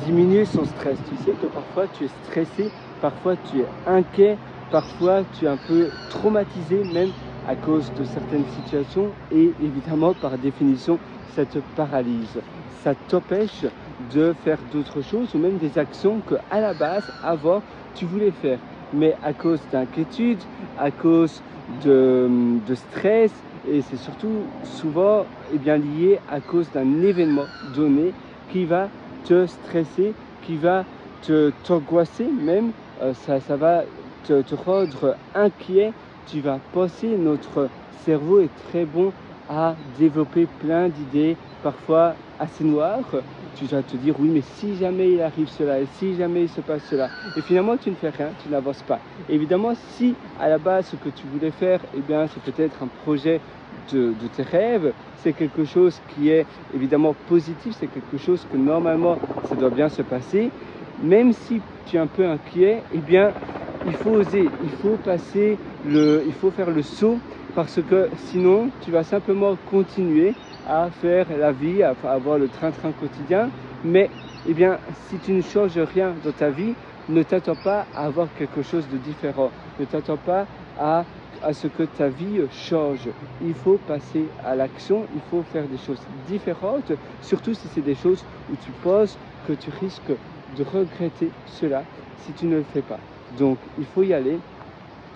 diminuer son stress. Tu sais que parfois tu es stressé, parfois tu es inquiet, parfois tu es un peu traumatisé même à cause de certaines situations et évidemment par définition ça te paralyse. Ça t'empêche de faire d'autres choses ou même des actions que à la base avant tu voulais faire. Mais à cause d'inquiétude, à cause de stress, et c'est surtout souvent lié à cause d'un événement donné qui va te stresser, qui va t'angoisser même, ça va te rendre inquiet, tu vas penser, notre cerveau est très bon à développer plein d'idées, parfois assez noires. Tu vas te dire oui mais si jamais il arrive cela et si jamais il se passe cela et finalement tu ne fais rien, tu n'avances pas. Évidemment si à la base ce que tu voulais faire c'est peut-être un projet de tes rêves, c'est quelque chose qui est évidemment positif, c'est quelque chose que normalement ça doit bien se passer, même si tu es un peu inquiet, il faut oser, il faut faire le saut parce que sinon tu vas simplement continuer à faire la vie, à avoir le train-train quotidien, mais si tu ne changes rien dans ta vie, ne t'attends pas à avoir quelque chose de différent, ne t'attends pas à ce que ta vie change. Il faut passer à l'action, il faut faire des choses différentes, surtout si c'est des choses où tu penses que tu risques de regretter cela si tu ne le fais pas. Donc il faut y aller,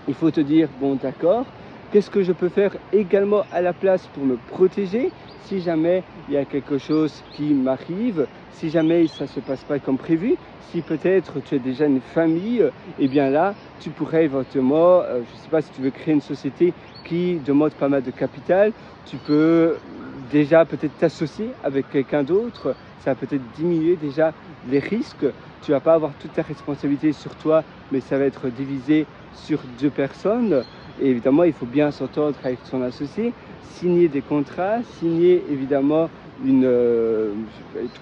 il faut te dire bon d'accord, qu'est-ce que je peux faire également à la place pour me protéger si jamais il y a quelque chose qui m'arrive, si jamais ça ne se passe pas comme prévu, si peut-être tu as déjà une famille, là tu pourrais éventuellement, je ne sais pas si tu veux créer une société qui demande pas mal de capital, tu peux déjà peut-être t'associer avec quelqu'un d'autre, ça va peut-être diminuer déjà les risques. Tu ne vas pas avoir toute ta responsabilité sur toi, mais ça va être divisé sur 2 personnes. Et évidemment, il faut bien s'entendre avec son associé, signer des contrats, signer évidemment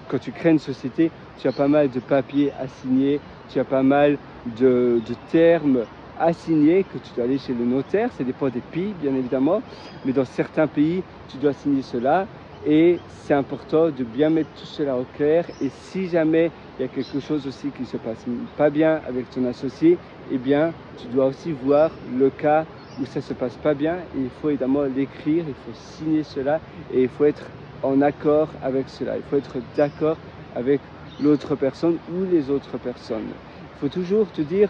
quand tu crées une société, tu as pas mal de papiers à signer, tu as pas mal de termes à signer que tu dois aller chez le notaire. Ça dépend des pays, bien évidemment, mais dans certains pays, tu dois signer cela. Et c'est important de bien mettre tout cela au clair. Et si jamais il y a quelque chose aussi qui ne se passe pas bien avec ton associé, tu dois aussi voir le cas où ça ne se passe pas bien. Et il faut évidemment l'écrire, il faut signer cela et il faut être en accord avec cela. Il faut être d'accord avec l'autre personne ou les autres personnes. Il faut toujours te dire,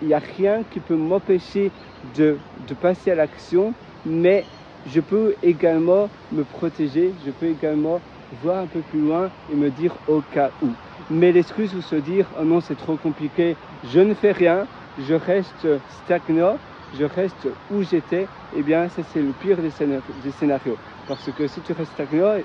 il n'y a rien qui peut m'empêcher de passer à l'action, mais je peux également me protéger, je peux également voir un peu plus loin et me dire au cas où. Mais l'excuse ou se dire oh non c'est trop compliqué, je ne fais rien, je reste stagnant, je reste où j'étais, ça c'est le pire des scénarios. Parce que si tu restes stagnant,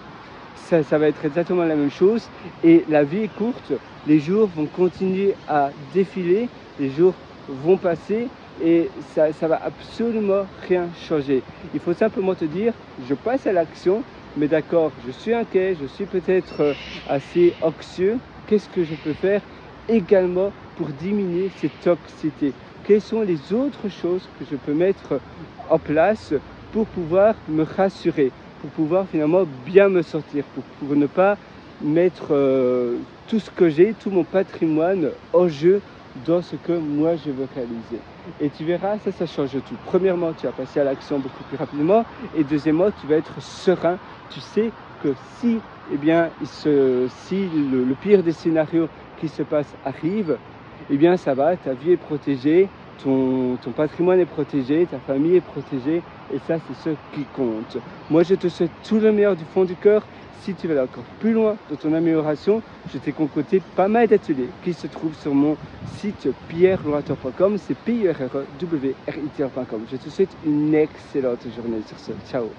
ça va être exactement la même chose et la vie est courte, les jours vont continuer à défiler, les jours vont passer et ça va absolument rien changer. Il faut simplement te dire, je passe à l'action, mais d'accord, je suis inquiet, je suis peut-être assez anxieux, qu'est-ce que je peux faire également pour diminuer cette toxicité? Quelles sont les autres choses que je peux mettre en place pour pouvoir me rassurer, pour pouvoir finalement bien me sortir, pour ne pas mettre tout ce que j'ai, tout mon patrimoine en jeu dans ce que moi je veux réaliser. Et tu verras, ça change tout. Premièrement, tu vas passer à l'action beaucoup plus rapidement et deuxièmement, tu vas être serein. Tu sais que si, si le pire des scénarios qui se passe arrive, ça va, ta vie est protégée, ton patrimoine est protégé, ta famille est protégée et ça c'est ce qui compte. Moi je te souhaite tout le meilleur du fond du cœur. Si tu veux aller encore plus loin dans ton amélioration, je t'ai concocté pas mal d'ateliers qui se trouvent sur mon site pierrelorateur.com, c'est pierrewrit.com. Je te souhaite une excellente journée sur ce. Ciao.